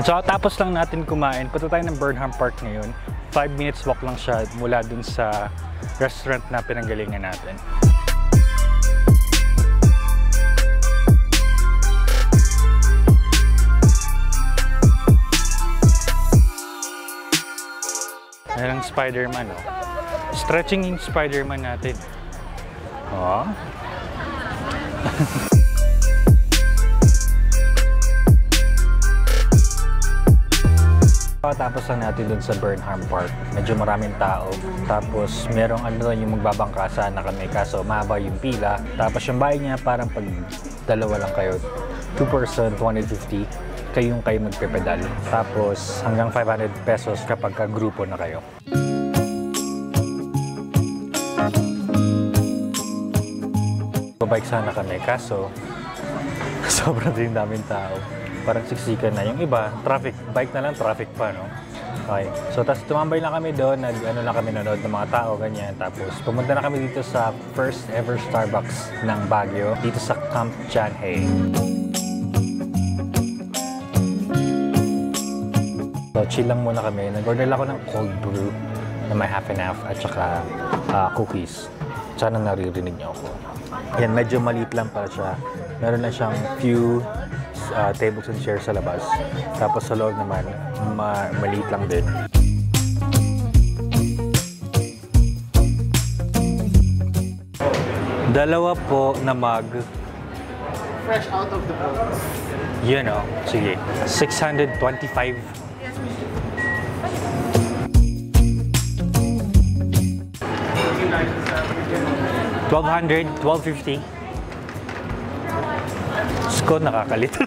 So tapos lang natin kumain, punta tayo ng Burnham Park ngayon. 5 minutes walk lang siya mula dun sa restaurant na pinanggalingan natin. Ayan ang Spider-Man, oh. Stretching yung Spider-Man natin. Oh. Tapos lang natin dun sa Burnham Park. Medyo maraming tao. Tapos merong ano yung magbabangkasa na kami kaso mahaba yung pila. Tapos yung bayad niya parang pag dalawa lang kayo. 2 person, 250. Kayo magpepedal. Tapos hanggang 500 pesos kapag ka-grupo na kayo. Bike sana kami kaso sobrang din daming tao. Parang siksikan na. Yung iba, traffic. Bike na lang, traffic pa, no? Okay. So, tapos tumambay lang kami doon. Ano lang kami nanood ng mga tao, ganyan. Tapos, pumunta na kami dito sa first ever Starbucks ng Baguio. Dito sa Camp Chanhae. So, chill lang muna kami. Nag-order lang ako ng cold brew na may half and half at saka cookies. Sana naririnig niyo ako. Yan, medyo maliit lang pala siya. Meron na siyang few tables and chairs sa labas. Tapos sa loob naman, maliit lang din. Dalawa po na mug. Fresh out of the box. Yun o. Sige. 625. $1,200, $1,250. Sko, nakakalito.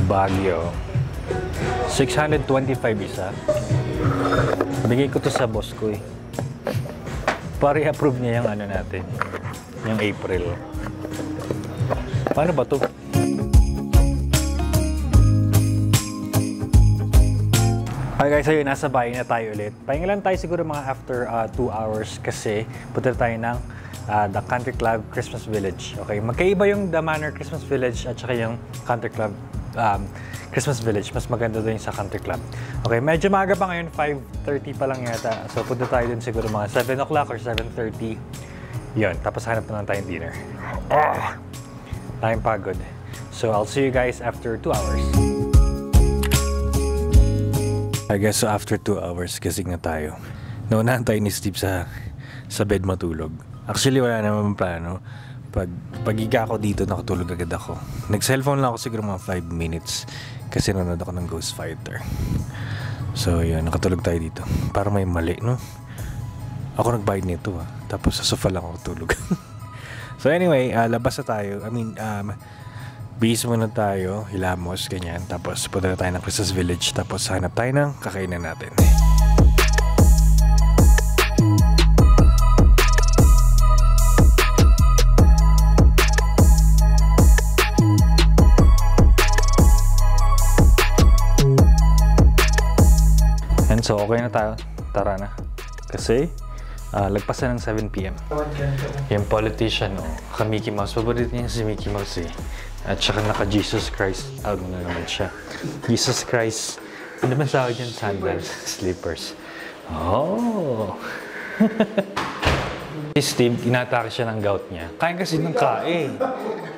Baguio. 625 isa. Bigay ko to sa boss ko eh. Para i-approve niya yung ano natin. Yung April. Paano ba to? Okay guys, so yun, nasa bahay na tayo ulit. Pahinga lang tayo siguro mga after 2 hours kasi punta tayo ng The Country Club Christmas Village. Okay, magkaiba yung The Manor Christmas Village at saka yung Country Club Christmas Village. Mas maganda doon sa Country Club. Okay, medyo maaga pa ngayon, 5:30 pa lang yata. So punta tayo doon siguro mga 7 o'clock or 7:30. Yun, tapos hanap na lang tayong dinner. Tayong pagod. So I'll see you guys after 2 hours. I guess so after 2 hours, gising na tayo. Naunahan tayo ni Steve sa bed matulog. Actually, wala naman plano. Pag-higa ako dito, nakatulog agad ako. Nag-cellphone lang ako siguro mga 5 minutes kasi nanonood ako ng Ghost Fighter. So, yun, nakatulog tayo dito. Para may mali, no? Ako nagbayad nito, Tapos sa sofa lang ako tulog. So, anyway, labas na tayo. Bihis muna tayo, hilamos, ganyan. Tapos, punta na tayo ng Christmas Village. Tapos, hanap tayo ng kakainan natin. And so, okay na tayo. Tara na. Kasi, lagpasan ng 7 PM. Yung politician, Mickey Mouse. Paborito niya si Mickey Mouse, eh. At saka naka-Jesus Christ. Out na naman siya. Jesus Christ. Ano naman sa akin yan? Sandals, slippers. Oh! Si Steve, inatake siya ng gout niya. Kain kasi ng kain.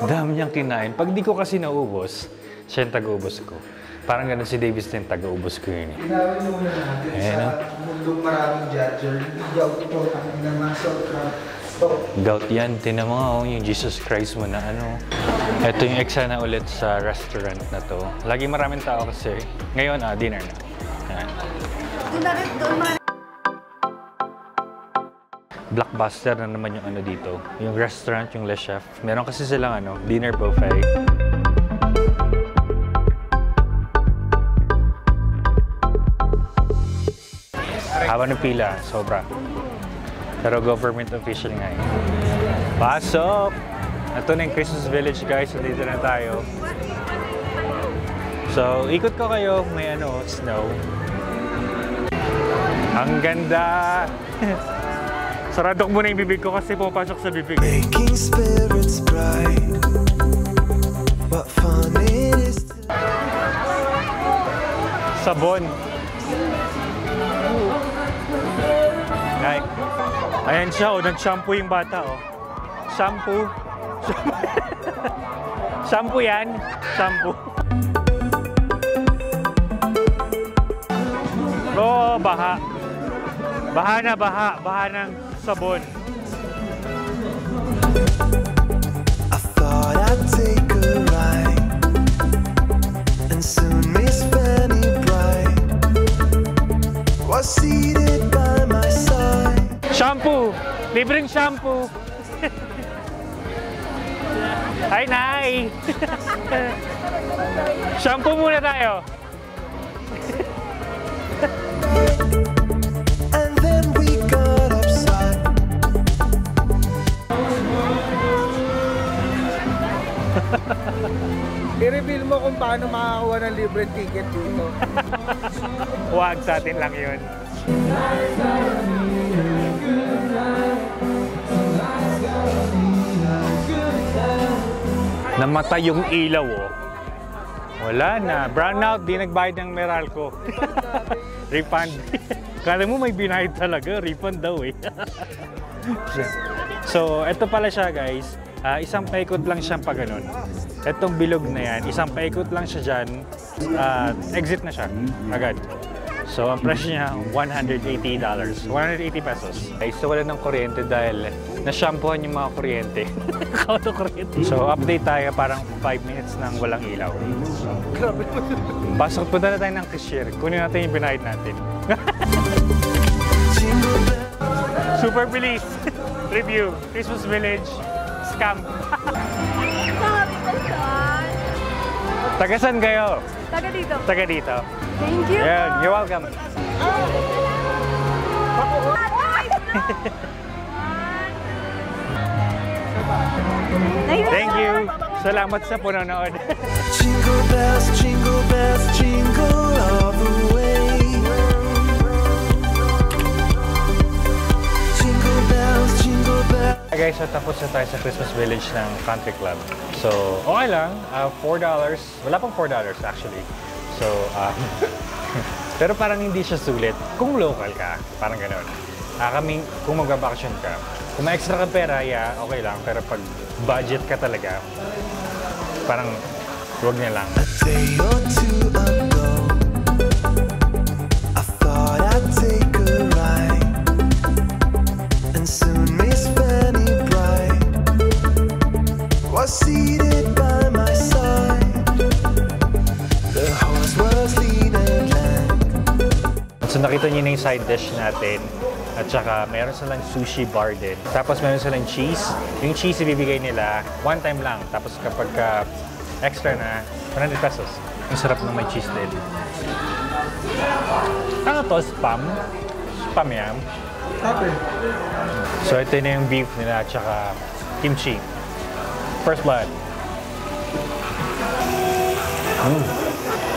Dami niyang kinain. Pag di ko kasi naubos, siya yung taga-ubos ko. Parang ganun si Davis din, taga-ubos ko yun. Ginawin muna natin. Ayan, mundong maraming judger. Gout ito, ang namasal ka. Gout yan. Tinan mo yung Jesus Christ mo na ano. Ito yung eksena ulit sa restaurant na to. Lagi maraming tao kasi. Ngayon, dinner na. Ayan. Blockbuster na naman yung ano dito. Yung restaurant, yung Le Chef. Meron kasi silang dinner buffet. Haba ng pila, sobra. Pero government official nga yun. Pasok! Ito na yung Christmas Village, guys. So, dito na tayo. So, ikot ko kayo. May snow. Ang ganda! Sarado ko muna yung bibig ko kasi pumapasok sa bibig. Making spirits bright. What fun it is to... Sabon. Like, ayan siya, oh, nag-shampoo yung bata, oh. Shampoo. Shampoo yan. Shampoo. Oh, baha. Baha na, baha. Baha ng sabon. I thought I'd take a ride and soon Miss Fanny Bright was seated by my side. Shampoo! Libreng shampoo! Hi, Nay! Shampoo muna tayo! And then we got upside. I-reveal mo kung paano makakakuha ng libre ticket dito. Huwag sa atin lang yun. Namatay yung ilaw, oh. Wala na. Brownout, di nagbayad ng Meralco. Refund. Kala mo may binayad talaga. Refund daw, eh. So, ito pala siya, guys. Isang paikot lang siyang pag ganun. Itong bilog na yan, isang paikot lang siya dyan. Exit na siya. Agad. So, ang presyo niya, $180. 180 pesos. Okay, so, wala ng kuryente dahil na-shampoohan yung mga kuryente. So, update tayo parang 5 minutes nang walang ilaw. Grabe mo. Pasok po na tayo ng cashier. Kunin natin yung binayad natin. Super bilis. Review. Christmas Village. Scam. Tagasan kayo? Taga dito. Taga dito. Thank you. Yeah, you're welcome. Thank you. Salamat sa panonood. Jingle bells, jingle all the way. Jingle bells, jingle bells. Guys, so tapos na tayo sa Christmas Village ng Country Club. So, okay lang. $4. Wala pang $4 actually. So, pero parang hindi siya sulit kung local ka. Parang gano'n. Kami, kung magbabakasyon ka, kung may extra ka pera, yeah, okay lang. Pero pag budget ka talaga, parang huwag niya lang. A day or two ago, I thought I'd take a ride, and soon Miss Fanny Bright was seated by my side. The horse was lean and lank. So nakita niyo na yung side dish natin. At saka meron silang sushi bar din. Tapos meron silang cheese. Yung cheese ibibigay nila one time lang. Tapos kapag extra na, 100 pesos. Yung sarap ng may cheese din. Ano to? Spam? Spam yan. Okay. So ito na yung beef nila at saka kimchi. First blood.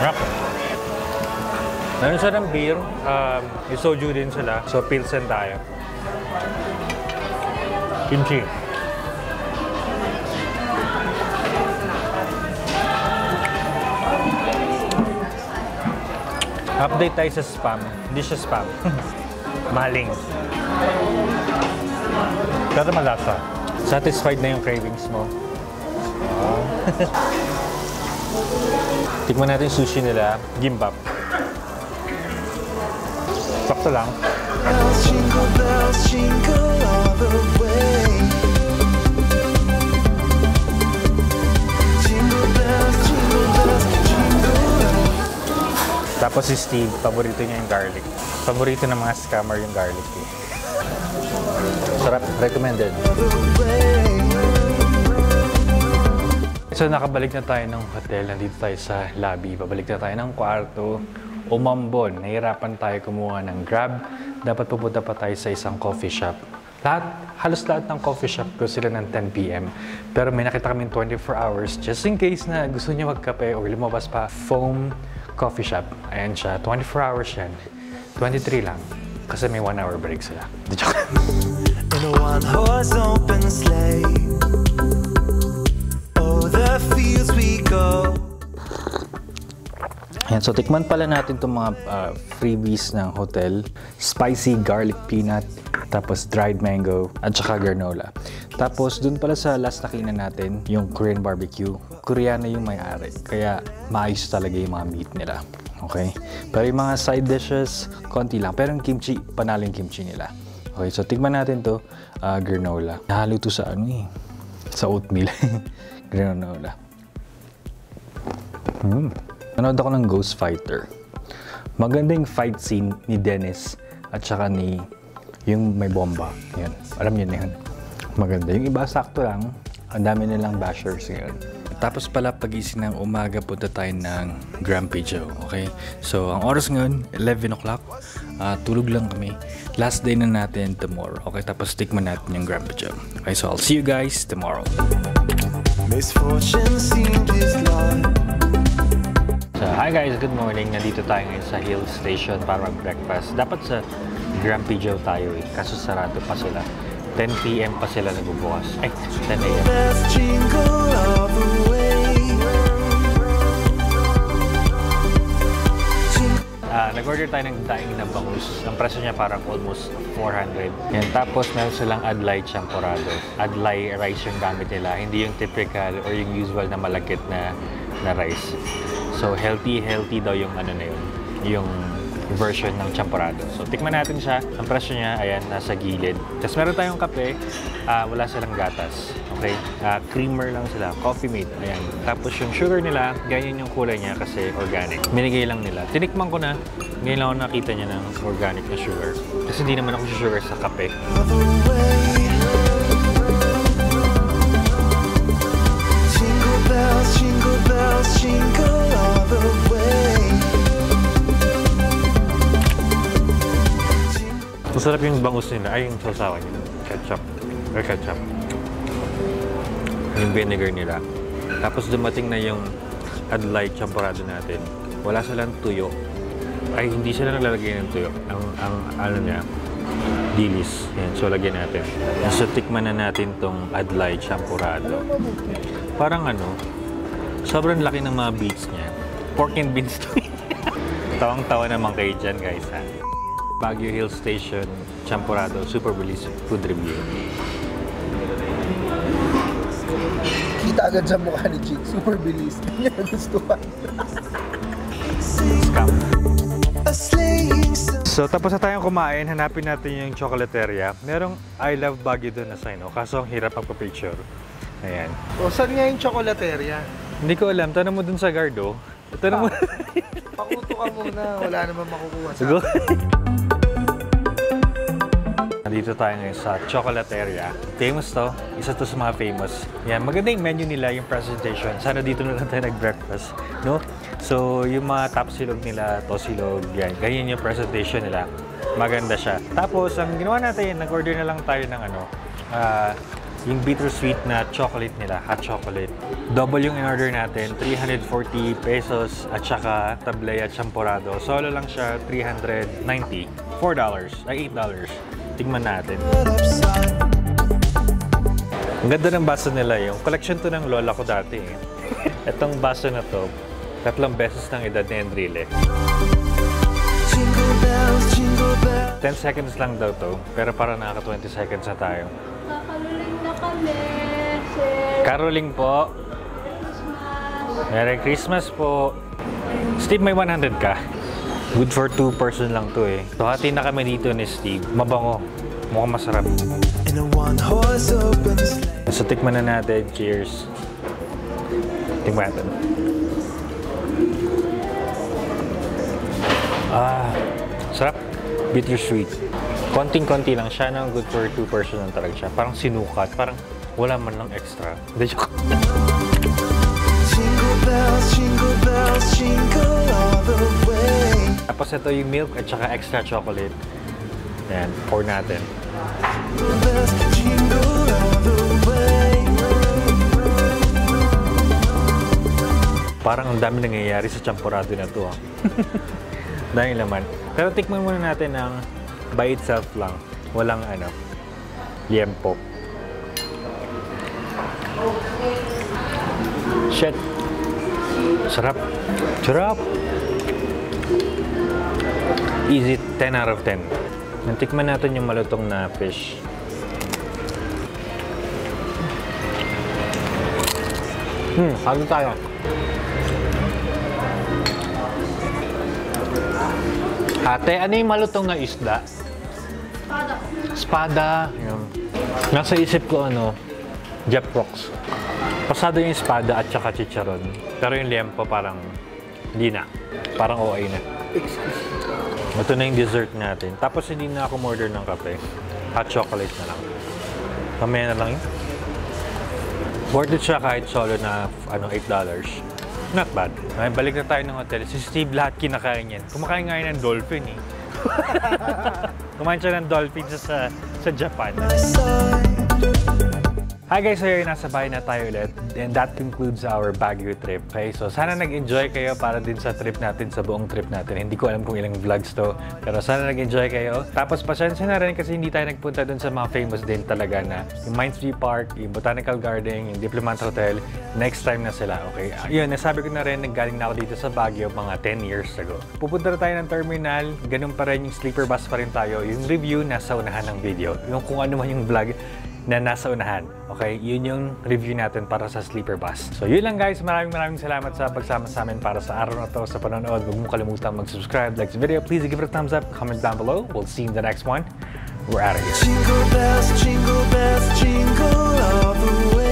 Rock. Meron silang beer, yung soju din sila. So, pilsen tayo. Kimchi. Update tayo sa spam. Hindi siya spam. Maling. Pero malasa. Satisfied na yung cravings mo. Tikman natin yung sushi nila. Gimbap. Sakto lang. Bells, jingle all the way. Jingle bells, jingle. Tapos si Steve, paborito niya yung garlic. Paborito ng mga scammer yung garlic eh. Sarap, recommended. So nakabalik na tayo ng hotel, nandito tayo sa lobby. Pabalik na tayo ng kwarto. Umambon, nahirapan tayo kumuha ng Grab. Dapat pupunta pa tayo sa isang coffee shop. Halos lahat ng coffee shop ko sila ng 10 p.m. Pero may nakita kami 24 hours just in case na gusto niya magkape o lumabas pa. Foam Coffee Shop. Ayan siya, 24 hours yan. 23 lang. Kasi may 1 hour break sila. Di joke. In a one-horse open sleigh. Oh, the fields we go. Ayan, so tikman pala natin itong mga freebies ng hotel. Spicy garlic peanut, tapos dried mango, at saka granola. Tapos dun pala sa last na kainan natin, yung Korean barbecue. Koreano yung may-ari, kaya maayos talaga yung mga meat nila. Okay? Pero yung mga side dishes, konti lang. Pero yung kimchi, panalo yung kimchi nila. Okay, so tikman natin to granola. Nahalo to sa ano eh, sa oatmeal. Granola. Nanood ako ng Ghost Fighter. Maganda yung fight scene ni Dennis at saka ni yung may bomba. Yan. Alam niyo na yun. Maganda. Yung iba sakto lang. Ang dami nilang bashers ngayon. Tapos pala pagising ng umaga punta tayo ng Grand Pigeon. Okay? So, ang oras ngayon, 11 o'clock. Tulog lang kami. Last day na natin tomorrow. Okay? Tapos tikman natin yung Grand Pigeon. Okay? So, I'll see you guys tomorrow. Misfortune seemed his lot. So, hi guys, good morning. Nandito tayo ngayon sa Hill Station para mag-breakfast. Dapat sa Grand Pigeon tayo eh, kaso sarado pa sila. 10 PM pa sila nagbubukas. Ay, 10 AM. Bells jingle all the way. Nag-order tayo ng daing na bangus. Ang presyo niya parang almost 400. Yan. Tapos meron silang adlay champorado. Adlay rice yung gamit nila. Hindi yung typical or yung usual na malagkit na rice. So, healthy daw yung ano na yun. Yung version ng champorado. So, tikman natin siya. Ang presyo niya, ayan, nasa gilid. Tapos meron tayong kape. Wala silang gatas. Okay? Creamer lang sila. Coffee mate. Ayan. Tapos yung sugar nila, ganyan yung kulay niya kasi organic. Minigay lang nila. Tinikman ko na. Ngayon lang ako nakita niya ng organic na sugar. Kasi hindi naman ako sugar sa kape. Jingle bells, jingle bells, jingle all the way. Masarap yung bangus nila. Ay, yung sausawan nila. Ketchup. Or ketchup. Yung vinegar nila. Tapos dumating na yung adlay champorado natin. Wala silang tuyo. Ay, hindi sila naglalagay ng tuyo. Ang ano niya, dilis. Yan. So, lagyan natin. So, tikman na natin tong adlay champorado. Parang ano, sobrang laki ng mga beets niya. Pork and beans to. Tawang-tawa naman kayo dyan, guys, ha? Baguio Hill Station, champorado, super bilis food review. Kita agad sa mukha ni Chick. Super bilis. Hindi niya nagustuhan. Scam. A sleighing song. So, tapos na tayong kumain, hanapin natin yung chocolateria. Merong I love Baguio doon na sign, no? Kaso ang hirap magpa-picture. Ayan. O, saan nga yung chocolateria? Hindi ko alam. Tanong mo dun sa guard, oh. Tanong mo. Pakuto ka muna. Wala naman makukuha sa Siguro. Nandito tayo ngayon sa chocolateria. Famous to. Isa to sa mga famous. Yan. Maganda yung menu nila, yung presentation. Sana dito na lang tayo nag-breakfast. No? So, yung mga tapsilog nila, tosilog, yan. Ganyan yung presentation nila. Maganda siya. Tapos, ang ginawa natin, nag-order na lang tayo ng ano, yung bittersweet na chocolate nila, hot chocolate. Double yung in-order natin, 340 pesos at saka tablea champorado. Solo lang siya, 390. $4. Ay, $8. Tingnan natin. Ang ganda ng baso nila yung collection to ng lola ko dati. Itong baso na to, 3 beses ng edad ni Enrile. 10 seconds lang daw to, pero parang nakaka 20 seconds na tayo. Kakaluling na kami, sir. Caroling po. Merry Christmas po. Steve, may 100 ka? Good for 2 person lang to eh. So, hati na kami dito ni Steve. Mabango. Mukhang masarap. In a one-horse open sleigh. So, tikman na natin. Cheers. Tikman natin. Sarap. Bittersweet. Konting-konti lang siya, no? Good for 2 person lang talaga siya. Parang sinukat. Parang wala man lang extra. Jingle bells, jingle bells, jingle all the way. Tapos ito yung milk at saka extra chocolate. Ayan, pour natin. Jingle bells, jingle all the way. Parang ang dami nangyayari sa champorado na to. Dahil laman. Pero tikman muna natin ang By itself lang. Walang ano, liempo. Shit. Sarap. Sarap. Easy, 10 out of 10. Natikman natin yung malutong na fish. Halo tayo. Ate, ano yung malutong na isda? Espada. Yun. Nasa isip ko ano, Jeff Rocks. Pasado yung espada at saka chicharon. Pero yung liempo parang hindi na. Parang OA na. Ito na yung dessert natin. Tapos hindi na ako order ng kape. Hot chocolate na lang. Kamaya na lang yun. Worth it siya kahit solo na ano, $8. Not bad. Ay, balik na tayo ng hotel. Si Steve lahat kinakain yan. Kumakain nga yun ng dolphin eh. Kumain siya ng dolphin sa Japan. Hi guys, so yun, nasa bahay na tayo ulit. And that concludes our Baguio trip. Okay, so sana nag-enjoy kayo para din sa trip natin, sa buong trip natin. Hindi ko alam kung ilang vlogs to, pero sana nag-enjoy kayo. Tapos pasensya na rin kasi hindi tayo nagpunta dun sa mga famous din talaga na yung Mindsview Park, yung Botanical Garden, yung Diplomat Hotel. Next time na sila, okay? Yun, nasabi ko na rin, naggaling na ako dito sa Baguio mga 10 years ago. Pupunta na tayo ng terminal, ganun pa rin yung sleeper bus pa rin tayo. Yung review, nasa unahan ng video. Yung kung ano man yung vlog na nasa unahan. Okay? Yun yung review natin para sa sleeper bus. So yun lang guys. Maraming salamat sa pagsama sa amin para sa araw na to, sa panonood. Huwag mo kalimutan mag-subscribe, like the video. Please give it a thumbs up, comment down below. We'll see you in the next one. We're out of here. Jingle bells, jingle all the way.